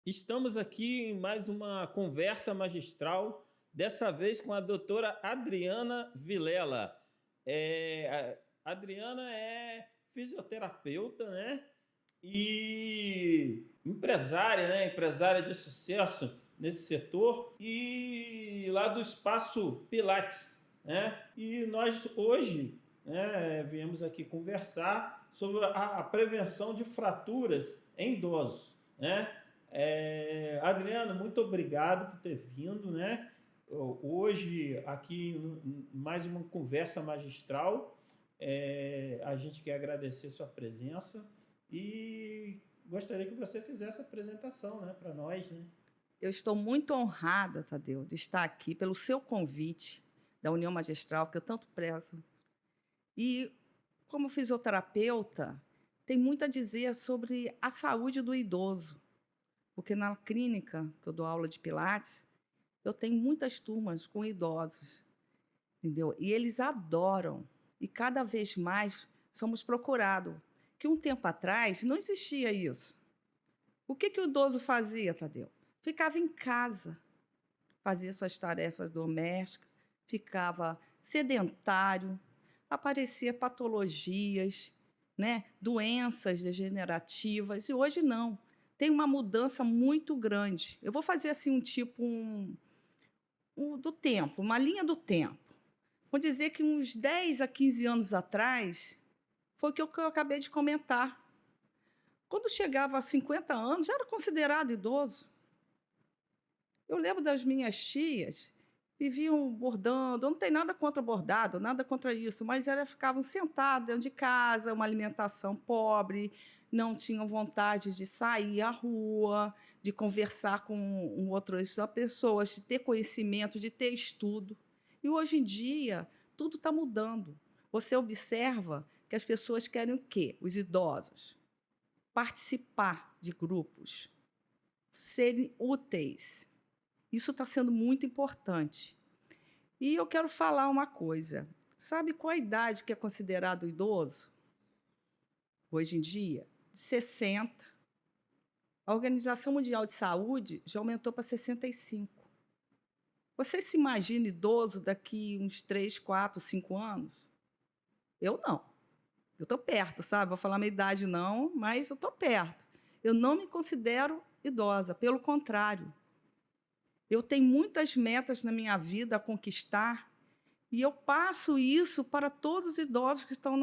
Estamos aqui em mais uma conversa magistral, dessa vez com a doutora Adriana Vilela. A Adriana é fisioterapeuta, né? E empresária, né? Empresária de sucesso nesse setor e lá do Espaço Pilates, né? E nós hoje, né, viemos aqui conversar sobre a prevenção de fraturas em idosos, né? Adriano, muito obrigado por ter vindo, né? Hoje aqui mais uma conversa magistral. A gente quer agradecer sua presença e gostaria que você fizesse a apresentação, né, para nós, né? Eu estou muito honrada, Tadeu, de estar aqui pelo seu convite da União Magistral, que eu tanto prezo. E, como fisioterapeuta, tem muito a dizer sobre a saúde do idoso, porque na clínica que eu dou aula de Pilates, eu tenho muitas turmas com idosos, entendeu? E eles adoram, e cada vez mais somos procurados, que um tempo atrás não existia isso. O que o idoso fazia, Tadeu? Ficava em casa, fazia suas tarefas domésticas, ficava sedentário, aparecia patologias, né, doenças degenerativas, e hoje não. Tem uma mudança muito grande. Eu vou fazer assim do tempo, uma linha do tempo. Vou dizer que uns 10 a 15 anos atrás, foi o que eu acabei de comentar. Quando chegava a 50 anos, já era considerado idoso. Eu lembro das minhas tias, viviam bordando, eu não tenho nada contra bordado, nada contra isso, mas elas ficavam sentadas dentro de casa, uma alimentação pobre, não tinham vontade de sair à rua, de conversar com outras pessoas, de ter conhecimento, de ter estudo. E hoje em dia, tudo está mudando. Você observa que as pessoas querem o quê? Os idosos participar de grupos, serem úteis. Isso está sendo muito importante. E eu quero falar uma coisa. Sabe qual a idade que é considerado idoso hoje em dia? De 60. A Organização Mundial de Saúde já aumentou para 65. Você se imagina idoso daqui uns 3, 4, 5 anos? Eu não. Eu estou perto, sabe? Vou falar minha idade não, mas eu estou perto. Eu não me considero idosa, pelo contrário. Eu tenho muitas metas na minha vida a conquistar e eu passo isso para todos os idosos que estão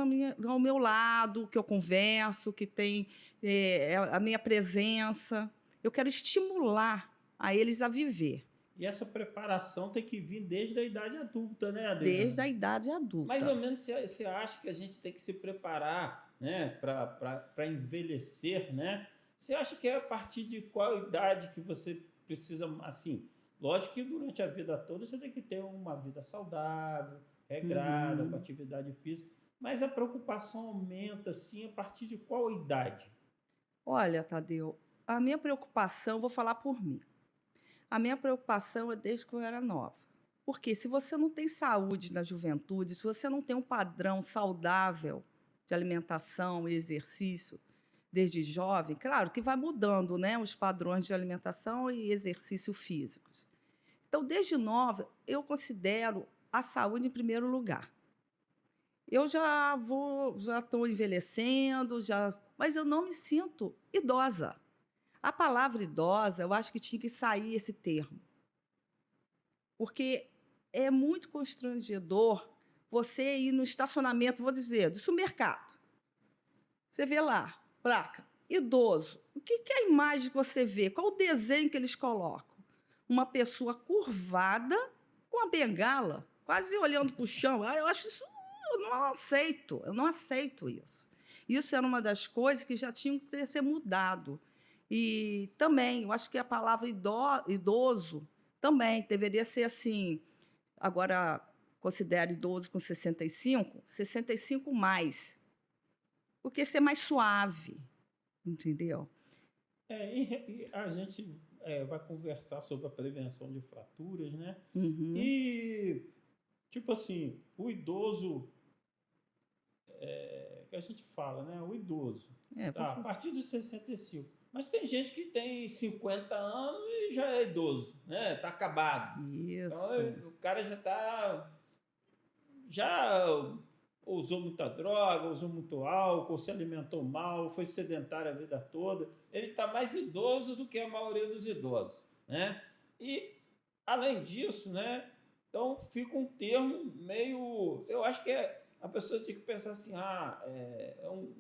ao meu lado, que eu converso, que têm a minha presença. Eu quero estimular a eles a viver, E essa preparação tem que vir desde a idade adulta, né, desde a Adriano? idade Mais adulta. ou menos você acha que a gente tem que se preparar, né, para envelhecer, né? Você acha que é a partir de qual idade que você precisa, assim, lógico que durante a vida toda você tem que ter uma vida saudável, regrada, com Uhum. atividade física, mas a preocupação aumenta, assim, a partir de qual idade? Olha, Tadeu, a minha preocupação, vou falar por mim. A minha preocupação é desde que eu era nova. Porque se você não tem saúde na juventude, se você não tem um padrão saudável de alimentação e exercício desde jovem, claro que vai mudando, né, os padrões de alimentação e exercício físicos. Então, desde nova, eu considero a saúde em primeiro lugar. Eu já estou envelhecendo, mas eu não me sinto idosa. A palavra idosa, eu acho que tinha que sair esse termo. Porque é muito constrangedor você ir no estacionamento, vou dizer, do supermercado. Você vê lá, placa, idoso. O que é a imagem que você vê? Qual o desenho que eles colocam? Uma pessoa curvada com a bengala, quase olhando para o chão. Ah, eu acho isso, eu não aceito isso. Isso era uma das coisas que já tinham que ser mudado. E também, eu acho que a palavra idoso também deveria ser assim. Agora, considere idoso com 65 mais, porque ser mais suave, entendeu? E a gente vai conversar sobre a prevenção de fraturas, né? Uhum. E, tipo assim, o idoso, que a gente fala, né? O idoso, É, tá? A partir de 65. Mas tem gente que tem 50 anos e já é idoso, né? Está acabado. Então, Isso. o cara já usou muita droga, usou muito álcool, se alimentou mal, foi sedentário a vida toda. Ele está mais idoso do que a maioria dos idosos, né? E, além disso, né? Então, fica um termo meio... Eu acho que a pessoa tem que pensar assim, é um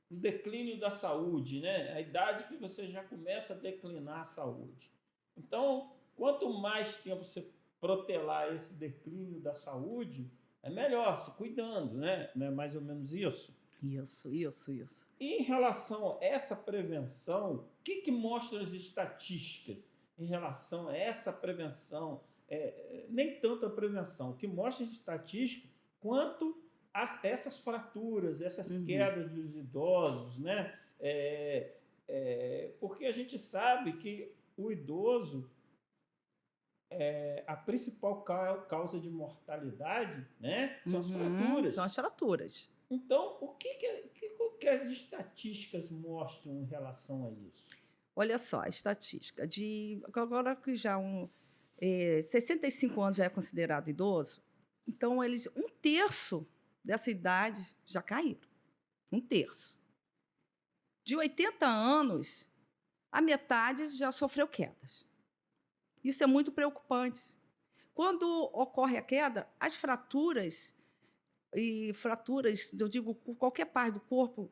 declínio da saúde, né? A idade que você já começa a declinar a saúde. Então, quanto mais tempo você protelar esse declínio da saúde, é melhor, se cuidando, né? Não é mais ou menos isso? Isso. E em relação a essa prevenção, o que mostram as estatísticas em relação a essa prevenção? Nem tanto a prevenção, o que mostra as estatísticas quanto essas fraturas, essas quedas dos idosos, né? Porque a gente sabe que o idoso, a principal causa de mortalidade, né, são as fraturas. São as fraturas. Então, o que as estatísticas mostram em relação a isso? Olha só, a estatística agora que já 65 anos já é considerado idoso, então um terço dessa idade já caíram. Um terço. De 80 anos, a metade já sofreu quedas. Isso é muito preocupante. Quando ocorre a queda, as fraturas, eu digo, qualquer parte do corpo,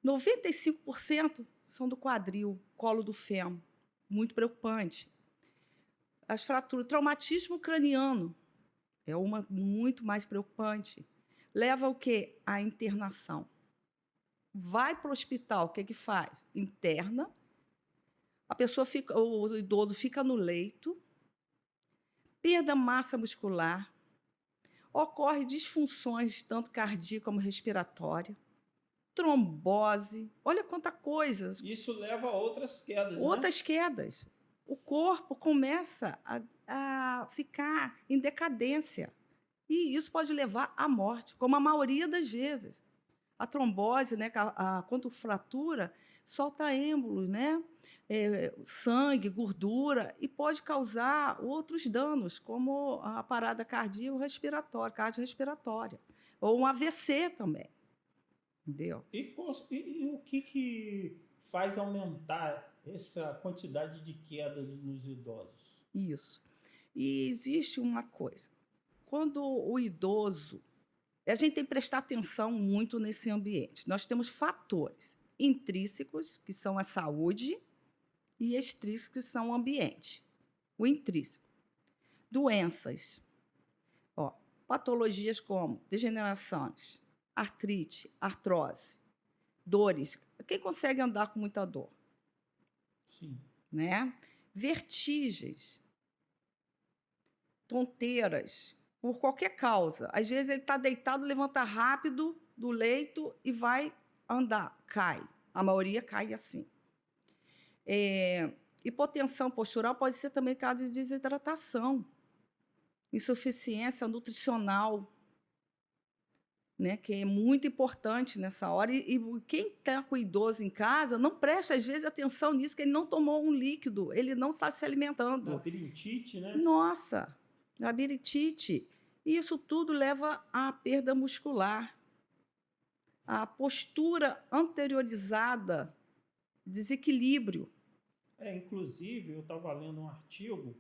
95% são do quadril, colo do fêmur. Muito preocupante. As fraturas, traumatismo craniano, é uma muito mais preocupante. Leva o quê? A internação. Vai para o hospital, o que faz? Interna, o idoso fica no leito, perda massa muscular, ocorre disfunções tanto cardíaca como respiratória, trombose, olha quanta coisa. Isso leva a outras quedas, Outras quedas. O corpo começa a ficar em decadência. E isso pode levar à morte, como a maioria das vezes. A trombose, né, quando fratura, solta êmbolos, né? Sangue, gordura, e pode causar outros danos, como a parada cardiorrespiratória, ou um AVC também. Entendeu? E o que faz aumentar essa quantidade de quedas nos idosos? Isso. E existe uma coisa. Quando o idoso... A gente tem que prestar atenção muito nesse ambiente. Nós temos fatores intrínsecos, que são a saúde, e extrínsecos, que são o ambiente. O intrínseco. Doenças. Patologias como degenerações, artrite, artrose, dores. Quem consegue andar com muita dor? Sim. Né? Vertigens, tonteiras, por qualquer causa. Às vezes ele está deitado, levanta rápido do leito e vai andar, cai. A maioria cai assim. Hipotensão postural pode ser também caso de desidratação, insuficiência nutricional, né, que é muito importante nessa hora. E quem está com o idoso em casa não presta, às vezes, atenção nisso, que ele não tomou um líquido, ele não está se alimentando. Labirintite, né? Nossa, labirintite. E isso tudo leva à perda muscular, à postura anteriorizada, desequilíbrio. Inclusive, eu estava lendo um artigo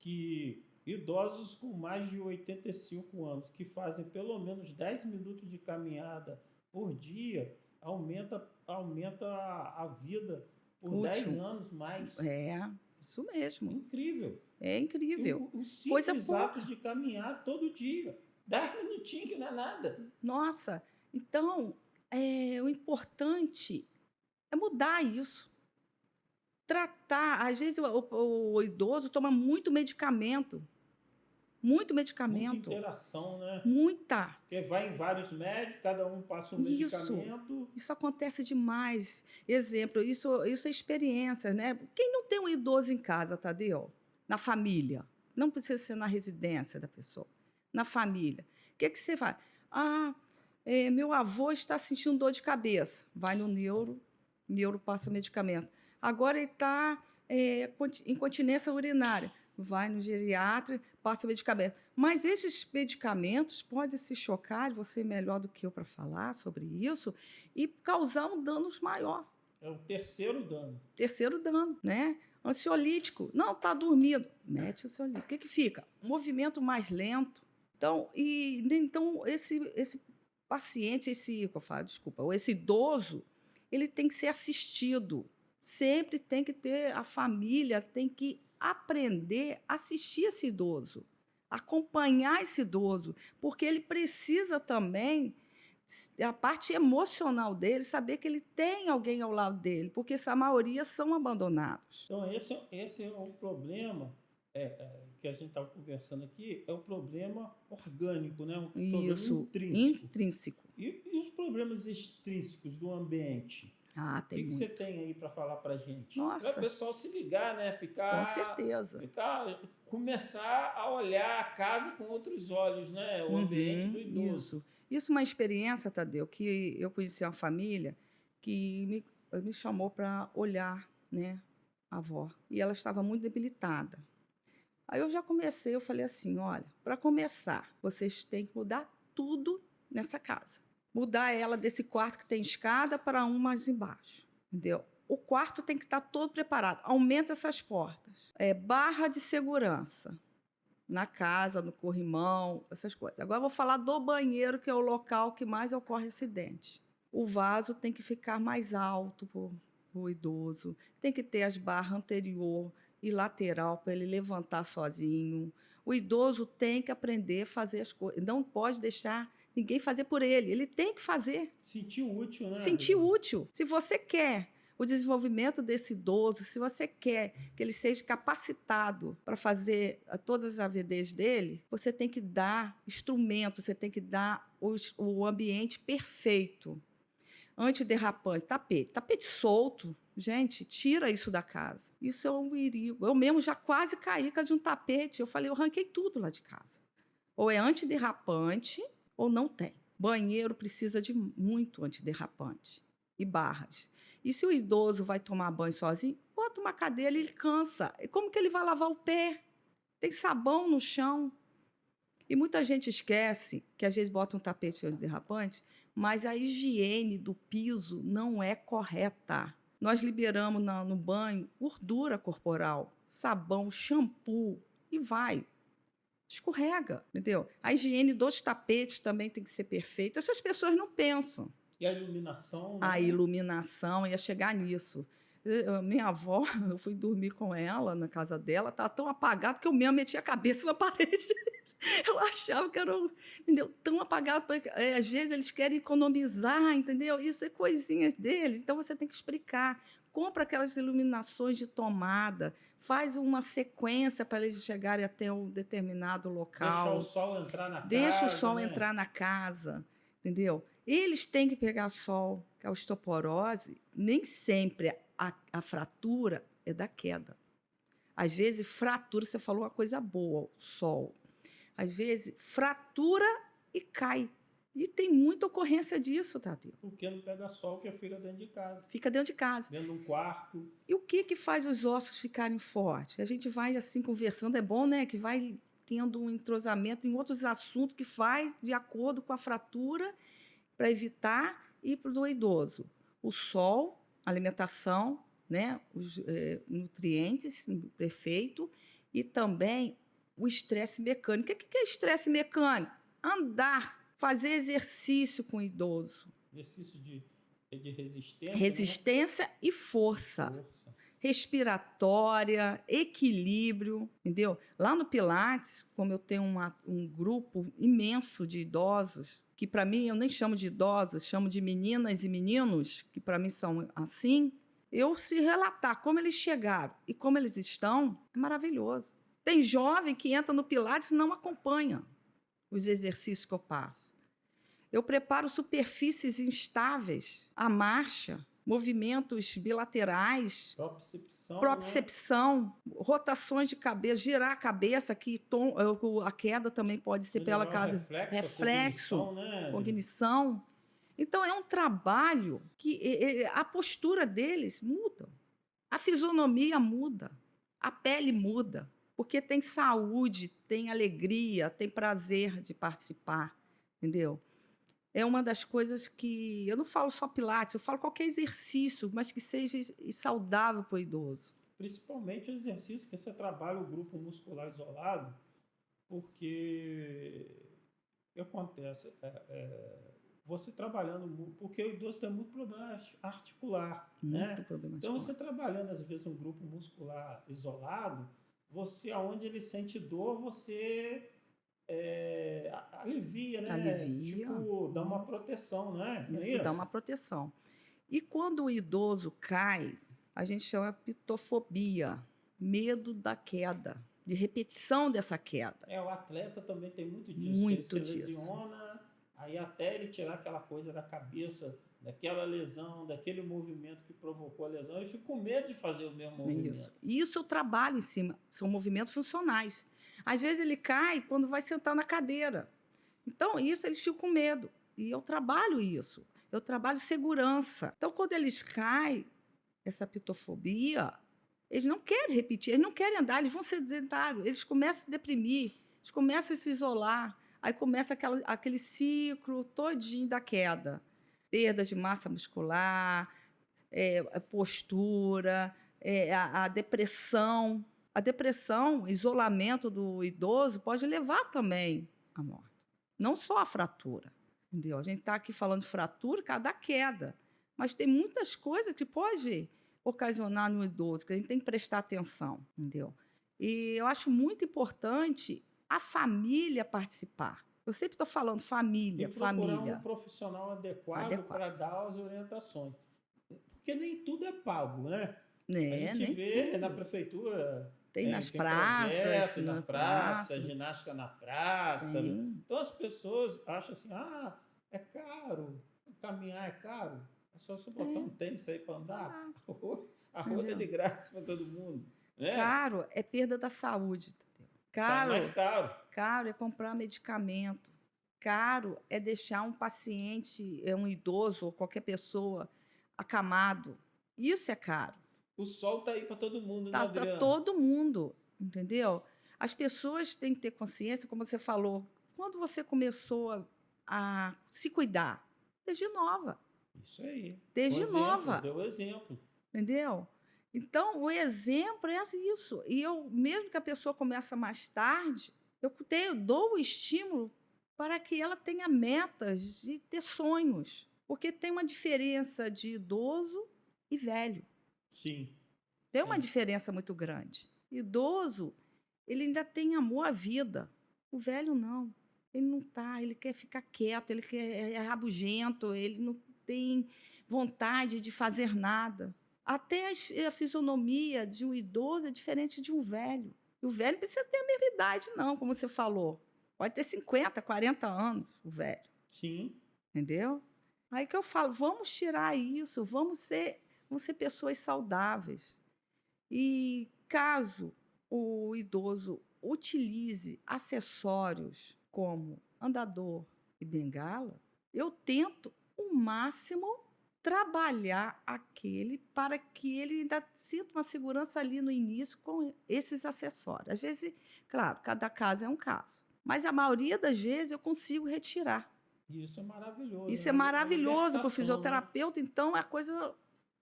que idosos com mais de 85 anos que fazem pelo menos 10 minutos de caminhada por dia aumenta a vida por 10 anos mais. Isso mesmo. Incrível. É incrível. Um simples ato de caminhar todo dia. 10 minutinhos que não é nada. Nossa, então o importante é mudar isso. Tratar. Às vezes o idoso toma muito medicamento. Muita interação, né? Muita. Porque vai em vários médicos, cada um passa um medicamento. Isso acontece demais. Exemplo, isso é experiência, né? Quem não tem um idoso em casa, Tadeu? Na família. Não precisa ser na residência da pessoa. Na família. O que você faz? Meu avô está sentindo dor de cabeça. Vai no neuro passa o medicamento. Agora ele está incontinência urinária. Vai no geriatra, passa medicamento. Mas esses medicamentos podem se chocar, você é melhor do que eu para falar sobre isso, e causar um dano maior. É o terceiro dano. Terceiro dano, né? Ansiolítico. Não, está dormindo. Mete ansiolítico. O que fica? Um movimento mais lento. Então, esse paciente, esse idoso, ele tem que ser assistido. Sempre tem que ter, a família tem que aprender a assistir esse idoso, acompanhar esse idoso, porque ele precisa também, a parte emocional dele, saber que ele tem alguém ao lado dele, porque a maioria são abandonados. Então, esse é o problema que a gente estava conversando aqui, é o problema orgânico, né? Um problema intrínseco. E os problemas extrínsecos do ambiente? Tem o que você tem aí para falar para a gente? Nossa. Para o pessoal se ligar, né? Com certeza. Começar a olhar a casa com outros olhos, né? O ambiente do idoso. Isso é uma experiência, Tadeu, que eu conheci uma família que me chamou para olhar, né, a avó. E ela estava muito debilitada. Aí eu falei assim, olha, para começar, vocês têm que mudar tudo nessa casa. Mudar ela desse quarto que tem escada para um mais embaixo, entendeu? O quarto tem que estar todo preparado. Aumenta essas portas. Barra de segurança na casa, no corrimão, essas coisas. Agora eu vou falar do banheiro, que é o local que mais ocorre acidente. O vaso tem que ficar mais alto para o idoso. Tem que ter as barras anterior e lateral para ele levantar sozinho. O idoso tem que aprender a fazer as coisas. Não pode deixar ninguém fazer por ele. Ele tem que fazer. Sentir útil, né? Sentir útil. Se você quer o desenvolvimento desse idoso, se você quer que ele seja capacitado para fazer todas as AVDs dele, você tem que dar instrumento, você tem que dar o ambiente perfeito. Antiderrapante, tapete solto. Gente, tira isso da casa. Isso é um perigo. Eu mesmo já quase caí de um tapete. Eu falei, eu arranquei tudo lá de casa. Ou é antiderrapante ou não tem. Banheiro precisa de muito antiderrapante e barras. E se o idoso vai tomar banho sozinho, bota uma cadeira e ele cansa. E como que ele vai lavar o pé? Tem sabão no chão. E muita gente esquece que às vezes bota um tapete antiderrapante, mas a higiene do piso não é correta. Nós liberamos no banho gordura corporal, sabão, shampoo e vai. Escorrega, entendeu? A higiene dos tapetes também tem que ser perfeita. Essas pessoas não pensam. E a iluminação? Né? A iluminação, ia chegar nisso. Minha avó, eu fui dormir com ela na casa dela, estava tão apagada que eu mesmo meti a cabeça na parede. Eu achava que era, entendeu? Tão apagado. Às vezes eles querem economizar, entendeu? Isso é coisinhas deles. Então você tem que explicar. Compra aquelas iluminações de tomada, faz uma sequência para eles chegarem até um determinado local. Deixa o sol entrar na casa. Deixa o sol entrar na casa, entendeu? Eles têm que pegar sol, que a osteoporose, nem sempre a fratura é da queda. Às vezes, fratura, você falou uma coisa boa, sol. Às vezes, fratura e cai. E tem muita ocorrência disso, Tati. Porque não pega sol, que fica dentro de casa. Fica dentro de casa. Dentro de um quarto. E o que faz os ossos ficarem fortes? A gente vai assim conversando, é bom, né? Que vai tendo um entrosamento em outros assuntos que faz de acordo com a fratura para evitar e para o idoso. O sol, a alimentação, né? Os nutrientes perfeito e também o estresse mecânico. O que é estresse mecânico? Andar. Fazer exercício com o idoso. Exercício de resistência. Resistência, né? E força. Respiratória, equilíbrio, entendeu? Lá no Pilates, como eu tenho um grupo imenso de idosos, que para mim eu nem chamo de idosos, chamo de meninas e meninos, que para mim são assim, eu se relatar como eles chegaram e como eles estão, é maravilhoso. Tem jovem que entra no Pilates e não acompanha os exercícios que eu passo. Eu preparo superfícies instáveis, a marcha, movimentos bilaterais, propriocepção, né? Rotações de cabeça, girar a cabeça, a queda também pode ser pela casa. Reflexo, cognição. Então, é um trabalho que a postura deles muda. A fisionomia muda, a pele muda, porque tem saúde, tem alegria, tem prazer de participar, entendeu? É uma das coisas que eu não falo só pilates, eu falo qualquer exercício, mas que seja saudável para o idoso. Principalmente o exercício que você trabalha o grupo muscular isolado, porque o que acontece? Você trabalhando, porque o idoso tem muito problema articular, Muito né? problema Então, articular. você trabalhando, às vezes, um grupo muscular isolado, você, aonde ele sente dor, você alivia, né? Alivia, Tipo, dá uma isso. proteção, né? Não é Isso dá isso? uma proteção. E quando o idoso cai, a gente chama pitofobia, medo da queda, de repetição dessa queda. O atleta também tem muito disso, que ele Muito se disso. lesiona, aí até ele tirar aquela coisa da cabeça, daquela lesão, daquele movimento que provocou a lesão, ele fica com medo de fazer o mesmo movimento. Isso eu trabalho em cima, são movimentos funcionais. Às vezes ele cai quando vai sentar na cadeira. Então, isso eles ficam com medo. E eu trabalho isso. Eu trabalho segurança. Então, quando eles caem, essa pitofobia, eles não querem repetir, eles não querem andar, eles vão ser sedentários, eles começam a se deprimir, eles começam a se isolar, aí começa aquele ciclo todinho da queda. Perda de massa muscular, postura, a depressão. A depressão, isolamento do idoso pode levar também à morte. Não só a fratura, entendeu? A gente está aqui falando de fratura, cada queda, mas tem muitas coisas que pode ocasionar no idoso, que a gente tem que prestar atenção, entendeu? E eu acho muito importante a família participar. Eu sempre estou falando E família, procurar um família. profissional adequado Adequado. para dar as orientações. Porque nem tudo é pago, né? A gente Nem vê na tudo. prefeitura, Tem nas tem praças, projeto na na praça, praça, ginástica na praça. tem. Então as pessoas acham assim, é caro, caminhar é caro. É só você botar um tênis aí para andar. Ah, A rua tá de entendeu? graça para todo mundo, né? Caro é perda da saúde, entendeu? Sai mais caro. Caro é comprar medicamento. Caro é deixar um paciente, um idoso ou qualquer pessoa acamado. Isso é caro. O sol tá aí para todo mundo, né, Tá para Adriano? todo mundo, entendeu? As pessoas têm que ter consciência, como você falou, quando você começou a se cuidar, desde nova, Isso aí. Um desde exemplo, nova. deu exemplo. Entendeu? Então, o exemplo é isso. E eu, mesmo que a pessoa comece mais tarde, dou o estímulo para que ela tenha metas de ter sonhos. Porque tem uma diferença de idoso e velho. Sim. Tem uma Sim. diferença muito grande. Idoso, ele ainda tem amor à vida. O velho não. Ele não está, ele quer ficar quieto, é rabugento, ele não tem vontade de fazer nada. Até a fisionomia de um idoso é diferente de um velho. E o velho não precisa ter a mesma idade, não, como você falou. Pode ter 50, 40 anos, o velho. Sim. Entendeu? Aí que eu falo, vamos tirar isso, vamos ser pessoas saudáveis. E caso o idoso utilize acessórios como andador e bengala, eu tento o máximo trabalhar aquele para que ele ainda sinta uma segurança ali no início com esses acessórios. Às vezes, claro, cada caso é um caso, mas a maioria das vezes eu consigo retirar. E isso é maravilhoso. Isso é Uma maravilhoso para o libertação, né? fisioterapeuta, então é coisa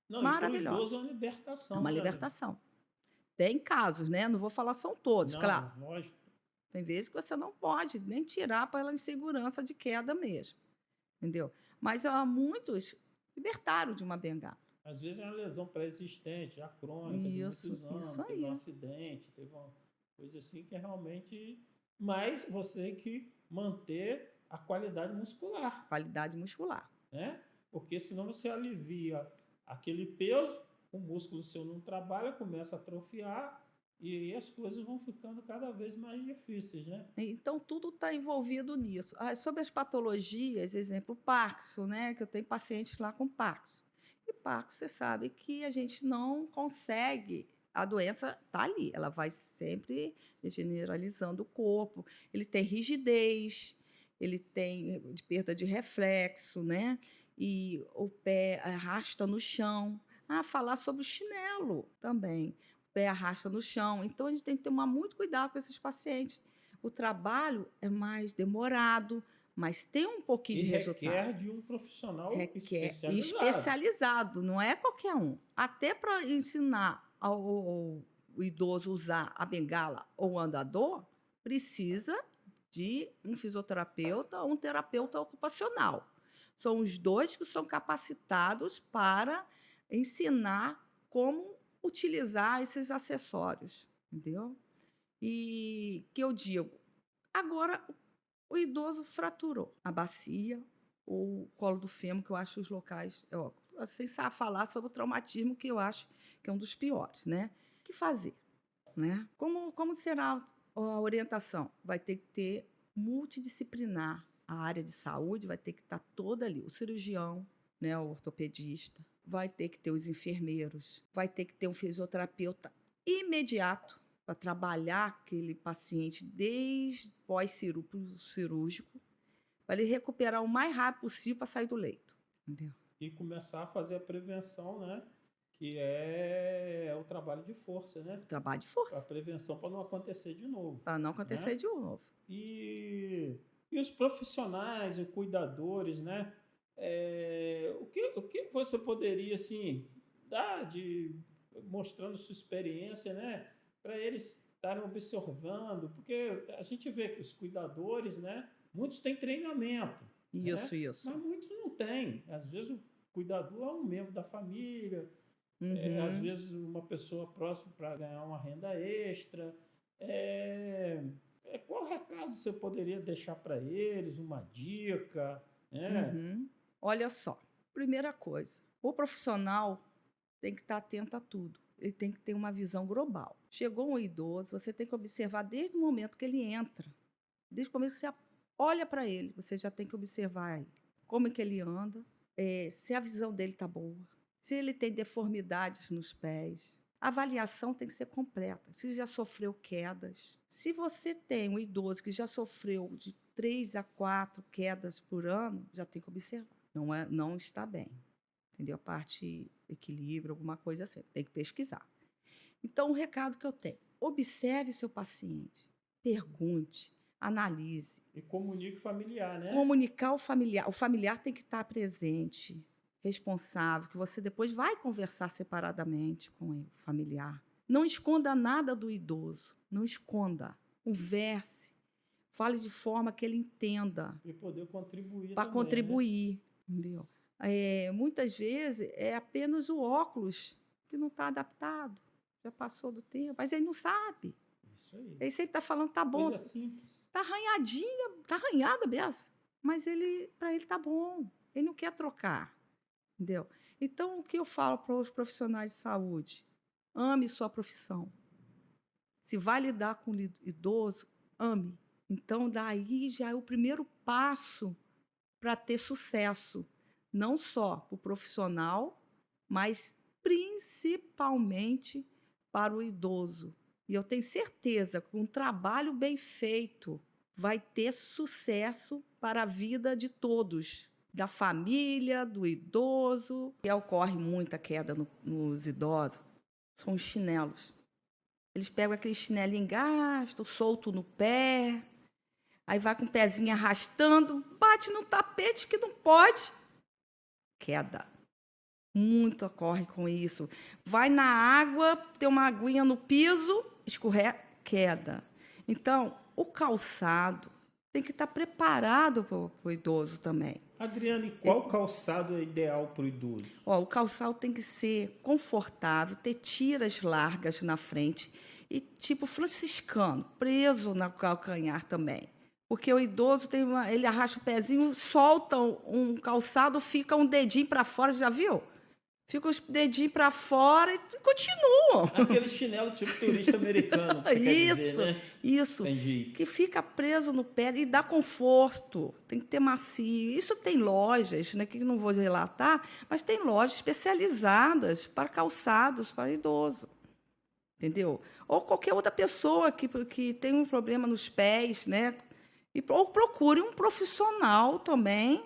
Não, e para o idoso maravilhosa. é uma É libertação, uma né, Adriano? libertação. Tem casos, né? Não vou falar são todos, claro. Não, lógico. Tem vezes que você não pode nem tirar para ela insegurança de queda mesmo, entendeu? Mas há muitos libertaram de uma bengala. Às vezes é uma lesão pré-existente, já crônica, de muitos anos, Isso teve um aí. acidente, teve uma coisa assim que é realmente. Mas você tem que manter a qualidade muscular, Qualidade muscular. né? Porque senão você alivia aquele peso, o músculo seu não trabalha, começa a atrofiar e aí as coisas vão ficando cada vez mais difíceis, né? Então, tudo está envolvido nisso. Sobre as patologias, exemplo, Parkinson, né? Que eu tenho pacientes lá com Parkinson. E Parkinson, você sabe que a gente não consegue, a doença está ali, ela vai sempre generalizando o corpo. Ele tem rigidez, ele tem de perda de reflexo, né? E o pé arrasta no chão. Falar sobre o chinelo também. O pé arrasta no chão. Então, a gente tem que tomar muito cuidado com esses pacientes. O trabalho é mais demorado, mas tem um pouquinho E de resultado. requer de um profissional Requer especializado. especializado, não é qualquer um. Até para ensinar o idoso a usar a bengala ou o andador, precisa de um fisioterapeuta ou um terapeuta ocupacional. São os dois que são capacitados para ensinar como utilizar esses acessórios, entendeu? E que eu digo, agora o idoso fraturou a bacia, o colo do fêmur, que eu acho os locais, sem falar sobre o traumatismo, que eu acho que é um dos piores, né? O que fazer, né? Como será a orientação? Vai ter que ter multidisciplinar. A área de saúde vai ter que estar toda ali. O cirurgião, né, o ortopedista, vai ter que ter os enfermeiros, vai ter que ter um fisioterapeuta imediato para trabalhar aquele paciente desde pós-cirúrgico, para ele recuperar o mais rápido possível para sair do leito. Entendeu? E começar a fazer a prevenção, né? Que é o trabalho de força, né? Trabalho de força. A prevenção para não acontecer de novo. Para não acontecer, né? de novo. E os profissionais, os cuidadores, né? O que você poderia, assim, dar mostrando sua experiência, né? Para eles estarem observando, porque a gente vê que os cuidadores, né? Muitos têm treinamento. Isso, né? isso. Mas muitos não têm. Às vezes o cuidador é um membro da família, às vezes uma pessoa próxima para ganhar uma renda extra. Qual recado você poderia deixar para eles? Uma dica? Né? Olha só, primeira coisa, o profissional tem que estar atento a tudo. Ele tem que ter uma visão global. Chegou um idoso, você tem que observar desde o momento que ele entra. Desde o começo que você olha para ele, você já tem que observar ele. Como é que ele anda, se a visão dele está boa, se ele tem deformidades nos pés. A avaliação tem que ser completa. Se já sofreu quedas. Se você tem um idoso que já sofreu de 3 a 4 quedas por ano, já tem que observar. Não está bem. Entendeu? A parte equilíbrio, alguma coisa assim. Tem que pesquisar. Então, o recado que eu tenho: observe seu paciente, pergunte, analise. E comunique o familiar, né? Comunicar o familiar. O familiar tem que estar presente, responsável, que você depois vai conversar separadamente com o familiar. Não esconda nada do idoso. Não esconda. Converse. Fale de forma que ele entenda. E poder contribuir para também, contribuir, né? Entendeu? Muitas vezes é apenas o óculos que não está adaptado. Já passou do tempo, mas ele não sabe. Isso aí. Ele sempre está falando, tá bom. Coisa simples. Tá arranhadinha, tá arranhada a beça. Mas para ele tá bom. Ele não quer trocar. Entendeu? Então, o que eu falo para os profissionais de saúde? Ame sua profissão. Se vai lidar com idoso, ame. Então, daí já é o primeiro passo para ter sucesso, não só para o profissional, mas principalmente para o idoso. E eu tenho certeza que um trabalho bem feito vai ter sucesso para a vida de todos, da família, do idoso. E ocorre muita queda nos idosos, são os chinelos. Eles pegam aquele chinelinho gasto, solto no pé, aí vai com o pezinho arrastando, bate no tapete que não pode. Queda. Muito ocorre com isso. Vai na água, tem uma aguinha no piso, escorrega, queda. Então, o calçado tem que estar preparado para o idoso também. Adriane, qual calçado é ideal para o idoso? O calçado tem que ser confortável, ter tiras largas na frente e tipo franciscano, preso no calcanhar também. Porque o idoso ele arrasta o pezinho, solta um calçado, fica um dedinho para fora, já viu? Fica os dedinhos para fora e continuam. Aquele chinelo tipo turista americano, você quer dizer, né? Isso. Entendi. Que fica preso no pé e dá conforto. Tem que ter macio. Isso tem lojas, né, que não vou relatar, mas tem lojas especializadas para calçados para idoso. Entendeu? Ou qualquer outra pessoa que tem um problema nos pés, né? Ou procure um profissional também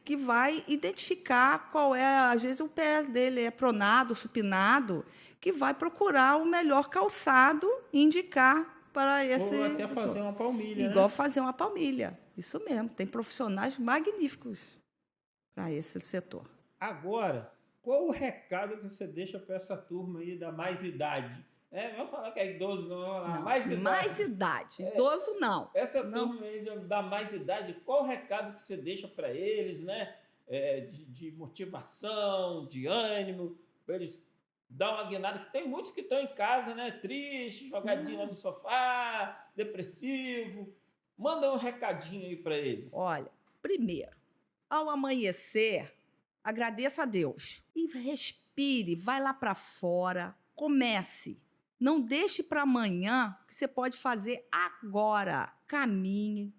que vai identificar qual é, às vezes o pé dele é pronado, supinado, que vai procurar o melhor calçado e indicar para esse... Ou até fazer uma palmilha, Igual né? fazer uma palmilha. Isso mesmo, tem profissionais magníficos para esse setor. Agora, qual o recado que você deixa para essa turma aí da mais idade? Vamos falar que é idoso, não, vamos lá, Não, mais idade. mais idade. Idoso, não. Essa Não. turma aí da mais idade, qual o recado que você deixa para eles, né? De motivação, de ânimo, para eles dar uma guinada, que tem muitos que estão em casa, né? Triste, jogadinho no sofá, depressivo. Manda um recadinho aí para eles. Olha, primeiro, ao amanhecer, agradeça a Deus e respire, vai lá para fora, comece. Não deixe para amanhã o que você pode fazer agora. Caminhe,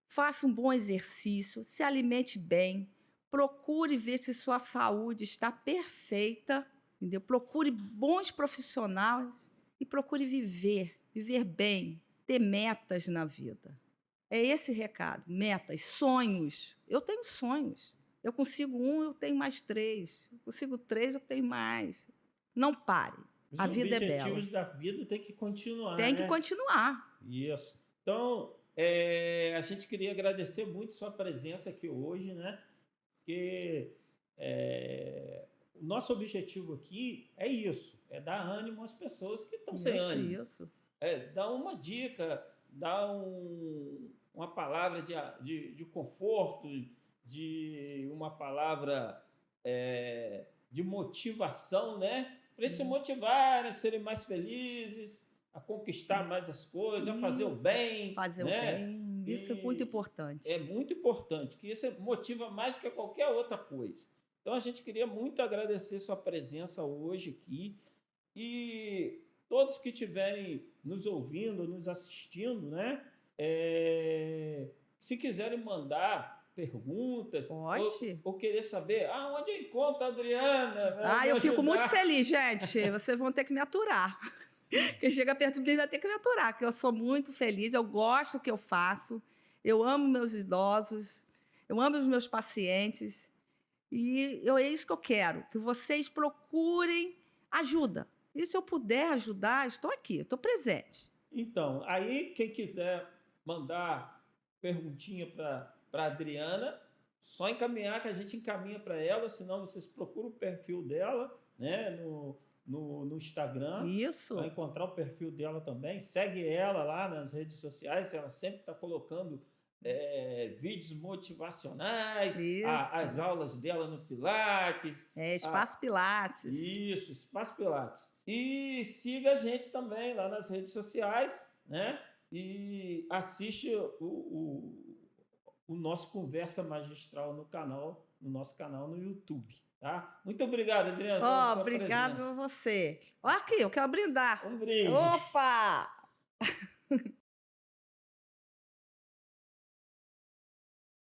faça um bom exercício, se alimente bem, procure ver se sua saúde está perfeita, entendeu? Procure bons profissionais e procure viver bem, ter metas na vida. É esse recado, metas, sonhos. Eu tenho sonhos. Eu consigo um, eu tenho mais 3. Eu consigo 3, eu tenho mais. Não pare. Os A vida é bela. objetivos da vida tem que continuar, Tem que né? continuar. Isso. Então, a gente queria agradecer muito sua presença aqui hoje, né? Porque o nosso objetivo aqui é isso, é dar ânimo às pessoas que estão sem ânimo. Isso. Dar uma dica, dar uma palavra de conforto, de uma palavra de motivação, né? Para eles se motivarem, a serem mais felizes, a conquistar mais as coisas, a fazer o bem. Fazer né? o bem. Isso é muito importante. É muito importante, que isso motiva mais que qualquer outra coisa. Então, a gente queria muito agradecer sua presença hoje aqui e todos que estiverem nos ouvindo, nos assistindo, né? Se quiserem mandar perguntas ou querer saber onde eu encontro a Adriana. Eu fico muito feliz, gente. Vocês vão ter que me aturar. Quem chega perto de mim vai ter que me aturar, porque eu sou muito feliz, eu gosto do que eu faço, eu amo meus idosos, eu amo os meus pacientes, e é isso que eu quero, que vocês procurem ajuda. E se eu puder ajudar, estou aqui, estou presente. Então, aí quem quiser mandar perguntinha para a Adriana, só encaminhar, que a gente encaminha para ela, senão vocês procuram o perfil dela, né, no Instagram. Isso. Vai encontrar o perfil dela também. Segue ela lá nas redes sociais, ela sempre está colocando vídeos motivacionais, as aulas dela no Pilates. Espaço Pilates. Isso, Espaço Pilates. E siga a gente também lá nas redes sociais, né? E assiste o nosso Conversa Magistral no nosso canal no YouTube. Tá? Muito obrigado, Adriana, pela sua obrigado presença. a você. Olha aqui, eu quero brindar. Um brinde. Opa!